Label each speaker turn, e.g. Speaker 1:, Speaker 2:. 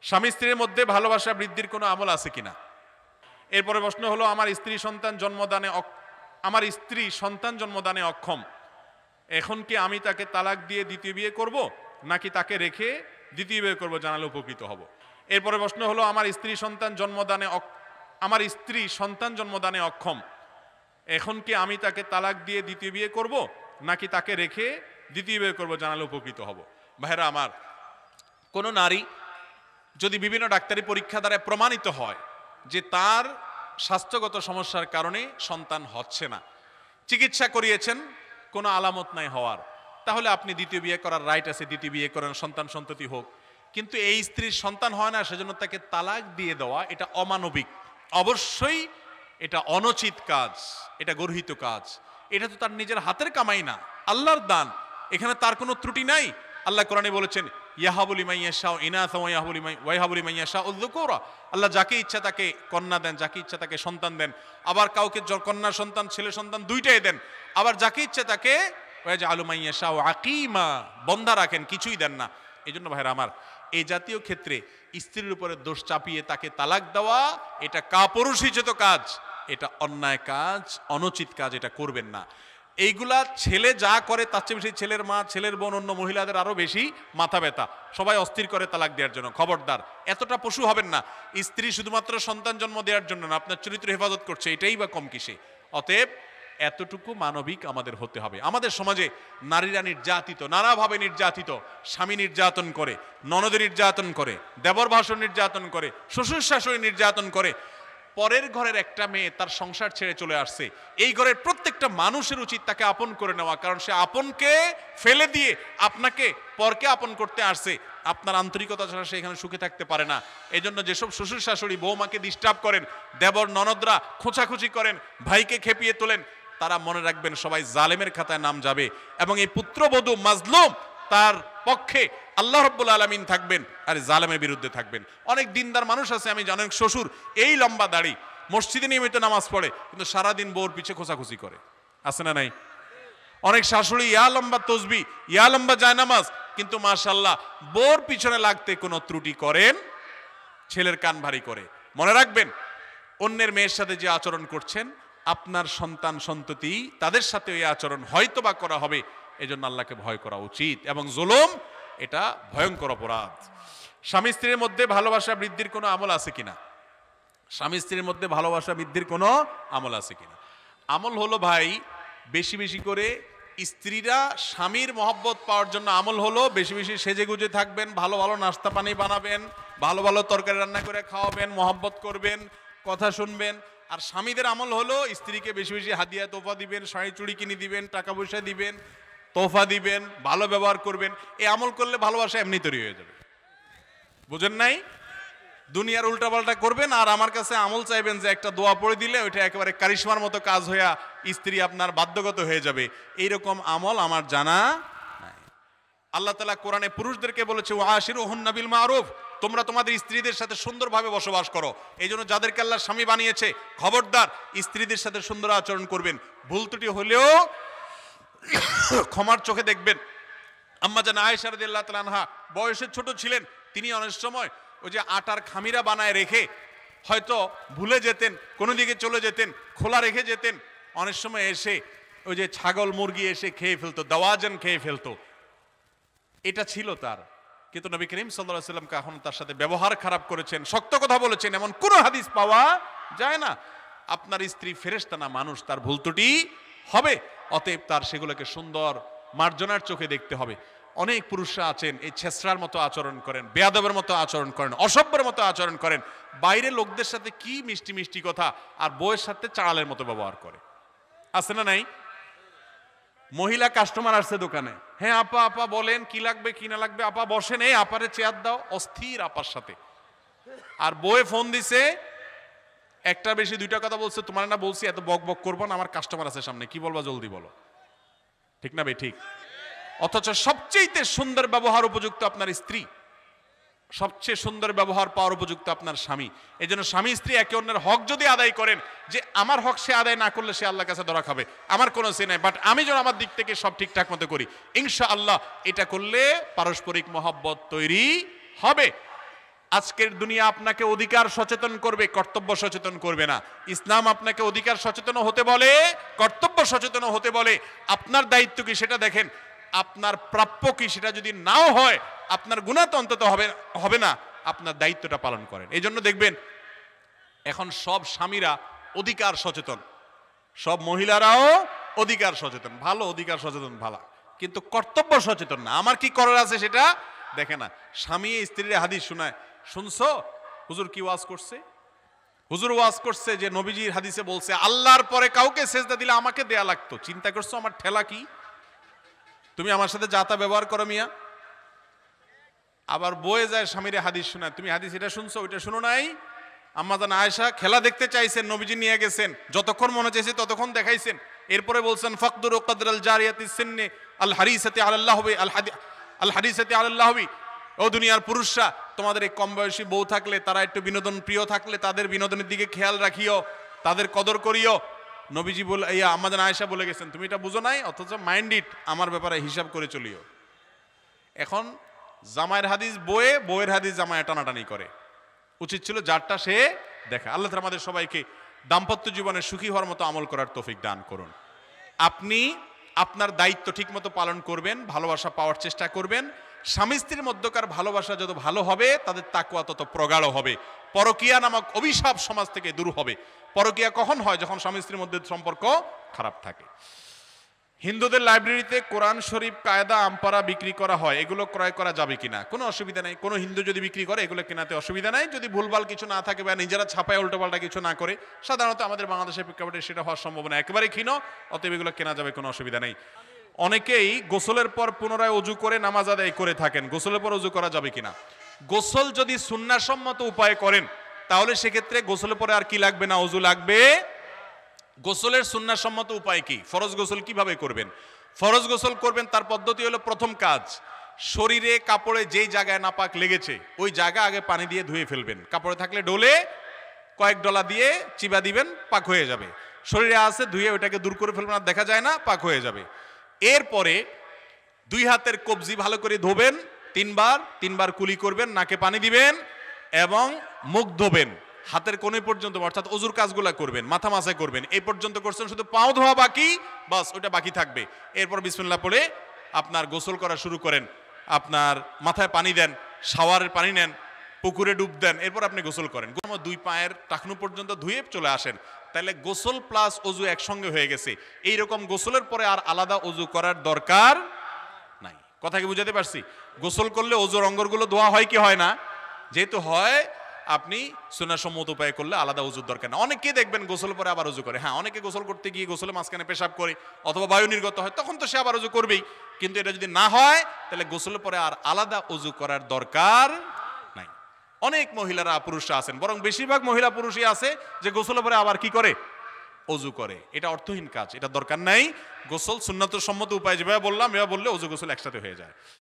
Speaker 1: স্বামী স্ত্রীর মধ্যে ভালোবাসা বৃদ্ধির কোনো আমল আছে কিনা। এরপরে প্রশ্ন হলো, আমার স্ত্রী সন্তান জন্মদানে অক্ষম, এখন কি আমি তাকে তালাক দিয়ে দ্বিতীয় বিয়ে করব নাকি তাকে রেখে দ্বিতীয় বিয়ে করব, জানালে উপকৃত হব। এরপরে প্রশ্ন হলো, আমার স্ত্রী সন্তান জন্মদানে অক্ষম, এখন কি আমি তাকে তালাক দিয়ে দ্বিতীয় বিয়ে করব নাকি তাকে রেখে দ্বিতীয় বিয়ে করব, জানালে উপকৃত হব। ভাইরা আমার, কোন নারী যদি বিভিন্ন ডাক্তারি পরীক্ষা দ্বারা প্রমাণিত হয় যে তার স্বাস্থ্যগত সমস্যার কারণে সন্তান হচ্ছে না, চিকিৎসা করিয়েছেন, কোনো আলামত নাই হওয়ার, তাহলে আপনি দ্বিতীয় বিয়ে করার রাইট আছে, দ্বিতীয় বিয়ে করেন, সন্তান সন্ততি হোক। কিন্তু এই স্ত্রীর সন্তান হয় না, সেজন্য তাকে তালাক দিয়ে দেওয়া এটা অমানবিক, অবশ্যই এটা অনুচিত কাজ, এটা গর্হিত কাজ। এটা তো তার নিজের হাতের কামাই না, আল্লাহর দান, এখানে তার কোনো ত্রুটি নাই। আল্লাহ কোরআনে বলেছেন, ইয়াহাবু লিমান ইয়াশাউ ইনাসা ওয়া ইয়াহাবু লিমান ইয়াশাউ যুকুরা। আল্লাহ যাকে ইচ্ছা তাকে কন্যা দেন, যাকে ইচ্ছা তাকে সন্তান দেন, আবার কাউকে কন্যা সন্তান ছেলে সন্তান দুইটাই দেন, আবার যাকে ইচ্ছা তাকে ওয়াজআলু মান ইয়াশাউ আকীমা, বন্ধা রাখেন, কিছুই দেন না। এইজন্য ভাইরা আমার, এই জাতীয় ক্ষেত্রে স্ত্রীর উপরে দোষ চাপিয়ে তাকে তালাক দেওয়া এটা কাপুরুষোচিত কাজ, এটা অন্যায় কাজ, অনুচিত কাজ, এটা করবেন না। এইগুলা ছেলে যা করে তার চেয়ে বেশি ছেলের মা, ছেলের বোন, অন্য মহিলাদের আরো বেশি মাথা ব্যথা, সবাই অস্থির করে তালাক দেওয়ার জন্য। খবরদার, এতটা পশু হবেন না। স্ত্রী শুধুমাত্র সন্তান জন্ম দেওয়ার জন্য না, আপনার চরিত্র হেফাজত করছে, এটাই বা কম কিসে। অতএব এতটুকু মানবিক আমাদের হতে হবে। আমাদের সমাজে নারীরা নির্যাতিত, নানাভাবে নির্যাতিত, স্বামী নির্যাতন করে, ননদ নির্যাতন করে, দেবর ভাসুর নির্যাতন করে, শ্বশুর শাশুড়ি নির্যাতন করে। পরের ঘরের একটা মেয়ে তার সংসার ছেড়ে চলে আসছে, এই ঘরের প্রত্যেকটা মানুষের উচিত তাকে আপন করে নেওয়া, কারণ সে আপনকে ফেলে দিয়ে আপনাকে পরকে আপন করতে আসছে। আপনার আন্তরিকতা ছাড়া সে এখানে সুখে থাকতে পারে না। এই জন্য যেসব শ্বশুর শাশুড়ি বৌমাকে ডিস্টার্ব করেন, দেবর ননদরা খোঁচাখুচি করেন, ভাইকে খেপিয়ে তোলেন, তারা মনে রাখবেন সবাই জালেমের খাতায় নাম যাবে, এবং এই পুত্রবধূ মাজলুম তার পক্ষে আল্লাহ রাব্বুল আলামিন থাকবেন আর জালেমের বিরুদ্ধে থাকবেন। অনেক দিনদার মানুষ আছে আমি জানেন, শ্বশুর এই লম্বা দাড়ি, মসজিদে নিয়মিত নামাজ পড়ে, কিন্তু সারাদিন বউর পিছে খোঁচাখুচি করে, আছে না নাই? অনেক শাশুড়ি ইয়া লম্বা তসবি, ইয়া লম্বা জায়নামাজ, কিন্তু মাশাআল্লাহ বউর পিছনে লাগতে কোনো ত্রুটি করেন, ছেলের কান ভারী করে। মনে রাখবেন, অন্যের মেয়ের সাথে যে আচরণ করছেন, আপনার সন্তান সন্ততি তাদের সাথে এই আচরণ হয়তো বা করা হবে। এজন্য আল্লাহকে ভয় করা উচিত, এবং জুলুম এটা ভয়ঙ্কর অপরাধ। স্বামী স্ত্রীর মধ্যে ভালোবাসা বৃদ্ধির কোনো আমল আছে কিনা। স্বামী স্ত্রীর মধ্যে ভালোবাসা বৃদ্ধির কোনো আমল আছে কিনা। আমল হলো ভাই, বেশি বেশি করে স্ত্রীরা স্বামীর মহব্বত পাওয়ার জন্য আমল হলো বেশি বেশি সেজে গুজে থাকবেন, ভালো ভালো নাস্তা পানি বানাবেন, ভালো ভালো তরকারি রান্না করে খাওয়াবেন, মহব্বত করবেন, কথা শুনবেন। আর স্বামীদের আমল হলো স্ত্রীকে বেশি বেশি হাদিয়া তোফা দিবেন, শাড়ি চুড়ি কিনে দিবেন, টাকা পয়সা দিবেন, তোফা দিবেন, ভালো ব্যবহার করবেন। এই আমল করলে ভালোবাসা এমনি তৈরি হয়ে যাবে। বুঝেন নাই? দুনিয়ার উল্টাপাল্টা করবেন আর আমার কাছে আমল চাইবেন যে একটা দোয়া পড়ে দিলে ওইটা একেবারে কারিশমার মতো কাজ হইয়া স্ত্রী আপনার বাধ্যগত হয়ে যাবে, এইরকম আমল আমার জানা নাই। আল্লাহ তাআলা কোরআনে পুরুষদেরকে বলেছে, ওয়াশিরুহুন্না বিল মারুফ, তোমরা তোমাদের স্ত্রীদের সাথে সুন্দরভাবে বসবাস করো। এই জন্য যাদেরকে আল্লাহ স্বামী বানিয়েছে, খবরদার স্ত্রীদের সাথে সুন্দর আচরণ করবেন। ভুল ত্রুটি হলেও ক্ষমার চোখে দেখবেন। আম্মা জান আয়েশা রাদিয়াল্লাহু তাআলা আনহা বয়সে ছোট ছিলেন, তিনি অনেক সময় ওই যে আটার খামিরা বানায় রেখে হয়তো ভুলে যেতেন, কোনো দিকে চলে যেতেন, খোলা রেখে যেতেন, অনেক সময় এসে ওই যে ছাগল মুরগি এসে খেয়ে ফেলতো, দাওয়াজান খেয়ে ফেলতো। এটা ছিল তার, কিন্তু নবী করিম সাল্লাল্লাহু আলাইহি ওয়াসাল্লাম কখনো তার সাথে ব্যবহার খারাপ করেছেন, শক্ত কথা বলেছেন এমন কোনো হাদিস পাওয়া যায় না। আপনার স্ত্রী ফেরেশতা না, মানুষ, তার ভুল ত্রুটি হবে। অতএব তার সেগুলোকে সুন্দর মার্জনার চোখে দেখতে হবে। অনেক পুরুষরা আছেন এই ছেসরার মতো আচরণ করেন, বেয়াদবের মতো আচরণ করেন, অসভ্যের মতো আচরণ করেন, বাইরে লোকদের সাথে কি মিষ্টি মিষ্টি কথা, আর বউয়ের সাথে চাড়ালের মতো ব্যবহার করে, আছে না নাই? মহিলা কাস্টমার আসছে দোকানে, হ্যাঁ আপা আপা বলেন কি লাগবে কি না লাগবে, আপা বসেন, এই আপারে চেয়ার দাও, অস্থির আপার সাথে। আর বউয়ে ফোন দিছে, একটা বেশি দুইটা কথা বলছে, তোমার না বলছি এত বক বক করবো না, আমার কাস্টমার আছে সামনে, কি বলবা জলদি বলো, ঠিক না ভাই? ঠিক। অথচ সবচেয়ে সুন্দর ব্যবহার উপযুক্ত আপনার স্ত্রী, সবচেয়ে সুন্দর ব্যবহার পাওয়ার উপযুক্ত আপনার স্বামী। এই জন্য স্বামী স্ত্রী একে অন্যের হক যদি আদায় করেন, যে আমার হক সে আদায় না করলে সে আল্লাহর কাছে ধরা খাবে, আমার কোনো সে নাই, বাট আমি যেন আমার দিক থেকে সব ঠিকঠাক মতো করি, ইনশাআল্লাহ এটা করলে পারস্পরিক মহব্বত তৈরি হবে। আজকের দুনিয়া আপনাকে অধিকার সচেতন করবে, কর্তব্য সচেতন করবে না। ইসলাম আপনাকে অধিকার সচেতন হতে বলে, কর্তব্য সচেতন হতে বলে। আপনার দায়িত্ব কি সেটা দেখেন, আপনার প্রাপ্য কি সেটা যদি নাও হয়, আপনার গুনাহ তো অন্তত হবে না, আপনার দায়িত্বটা পালন করেন। এই জন্য দেখবেন এখন সব স্বামীরা অধিকার সচেতন, সব মহিলারাও অধিকার সচেতন, ভালো, অধিকার সচেতন ভালো, কিন্তু কর্তব্য সচেতন না। আমার কি করার আছে সেটা দেখে না। স্বামী স্ত্রীর হাদিস শোনায়, শুনছো হুজুর কি ওয়াজ করছে? হুজুর ওয়াজ করছে যে নবীজির হাদিসে বলছে আল্লাহর পরে কাউকে সেজদা দিলে আমাকে দেয়া লাগতো। চিন্তা করছো আমার ঠেলা কি? তুমি আমার সাথে যাতা ব্যবহার করো মিয়া। আবার বয়ে যায় স্বামীরে হাদিস শোনায়, তুমি হাদিস এটা শুনছো ওইটা শুনো নাই? আম্মাজান আয়েশা খেলা দেখতে চাইছেন, নবীজি নিয়ে গেছেন, যতক্ষণ মনে চাইছে ততক্ষণ দেখাইছেন। এরপরে বলছেন ফাকদুরু কদরাল জারিয়াতি সিন্নি আল হারিসাতি আলাল্লাহি আল হারিসাতি আলাল্লাহি। ও দুনিয়ার পুরুষরা, তোমাদের এই কম বয়সী বউ থাকলে, তারা একটু বিনোদন প্রিয় থাকলে, তাদের বিনোদনের দিকে খেয়াল রাখিও, তাদের কদর করিও। নবীজি বলে, আম্মাজান আয়েশা বলে গেছেন, তুমি এটা বুঝো নাই, অথচ মাইন্ড ইট, আমার ব্যাপারে হিসাব করে চলিও। এখন জামাইয়ের হাদিস বয়ে, বইয়ের হাদিস জামাইয়ে টানাটানি করে। উচিত ছিল যারটা সে দেখা। আল্লাহ তাআলা আমাদের সবাইকে দাম্পত্য জীবনে সুখী হওয়ার মতো আমল করার তৌফিক দান করুন। আপনি আপনার দায়িত্ব ঠিকমতো পালন করবেন, ভালোবাসা পাওয়ার চেষ্টা করবেন। স্বামী স্ত্রীর মধ্যকার ভালোবাসা যত ভালো হবে, তাদের তাকওয়া তত প্রগাঢ় হবে। পরকীয়া নামক অভিশাপ সমাজ থেকে দূর হবে। পরকীয়া কখন হয়? যখন স্বামী স্ত্রীর মধ্যে সম্পর্ক খারাপ থাকে। হিন্দুদের লাইব্রেরিতে কোরআন শরীফ, কায়দা, আমপারা বিক্রি করা হয়, এগুলো ক্রয় করা যাবে কিনা? কোনো অসুবিধা নেই। কোনো হিন্দু যদি বিক্রি করে এগুলো কেনাতে অসুবিধা নাই, যদি ভুলভাল কিছু না থাকে বা নিজেরা ছাপায় উল্টোপাল্টা কিছু না করে। সাধারণত আমাদের বাংলাদেশের প্রেক্ষাপটে সেটা হওয়ার সম্ভাবনা একেবারে ক্ষীণ, অতএব এগুলো কেনা যাবে, কোনো অসুবিধা নেই। অনেকেই গোসলের পর পুনরায় অজু করে নামাজ আদায় করে থাকেন, গোসলের পর অজু করা যাবে কিনা? গোসল যদি সুন্নাহসম্মত উপায়ে করেন তাহলে সেক্ষেত্রে গোসলের পরে আর কি লাগবে না, অজু লাগবে। গোসলের সুন্নাহসম্মত উপায় কি? ফরজ গোসল কিভাবে করবেন? ফরজ গোসল করবেন, তার পদ্ধতি হলো, প্রথম কাজ, শরীরে কাপড়ে যেই জায়গায় নাপাক লেগেছে ওই জায়গা আগে পানি দিয়ে ধুয়ে ফেলবেন। কাপড়ে থাকলে ডোলে কয়েক ডলা দিয়ে চিবা দিবেন, পাক হয়ে যাবে। শরীরে আছে ধুয়ে ওইটাকে দূর করে ফেলবেন, আর দেখা যায় না, পাক হয়ে যাবে। এরপরে দুই হাতের কবজি ভালো করে ধোবেন, তিনবার কুলি করবেন, নাকে পানি দিবেন এবং মুখ ধোবেন হাতের কোণে পর্যন্ত, অর্থাৎ অজুর কাজগুলা করবেন, মাথা মাসায় করবেন। এই পর্যন্ত করছেন, শুধু পাও ধোয়া বাকি, বাস ওটা বাকি থাকবে। এরপর বিসমিল্লাহ পড়ে আপনার গোসল করা শুরু করেন। আপনার মাথায় পানি দেন, শাওয়ারের পানি নেন, পুকুরে ডুব দেন, এরপর আপনি গোসল করেন। দুই পায়ের টাকনু পর্যন্ত ধুয়ে চলে আসেন। তাহলে গোসল প্লাস অজু একসঙ্গে হয়ে গেছে। এইরকম গোসলের পরে আর আলাদা অজু করার দরকার নাই। কথা কি বুঝাতে পারছি? গোসল করলে অজুর অঙ্গগুলো ধোয়া হয় কি হয় না? যেহেতু হয়, আপনি সুন্নাহসম্মত উপায়ে করলে আলাদা অজুর দরকার না। অনেকে দেখবেন গোসল পরে আবার অজু করে। হ্যাঁ, অনেকে গোসল করতে গিয়ে গোসলের মাঝখানে পেশাব করে অথবা বায়ু নির্গত হয়, তখন তো সে আবার অজু করবেই। কিন্তু এটা যদি না হয় তাহলে গোসলের পরে আর আলাদা অজু করার দরকার নাই। অনেক মহিলারা, পুরুষরা আছেন, বরং বেশিরভাগ মহিলা পুরুষই আছে যে গোসলের পরে আবার কি করে? অজু করে। এটা অর্থহীন কাজ, এটা দরকার নাই। গোসল সুন্নাত সম্মত উপায় যেভাবে বললাম, এভাবে বললে অজু গোসল একসাথে হয়ে যায়।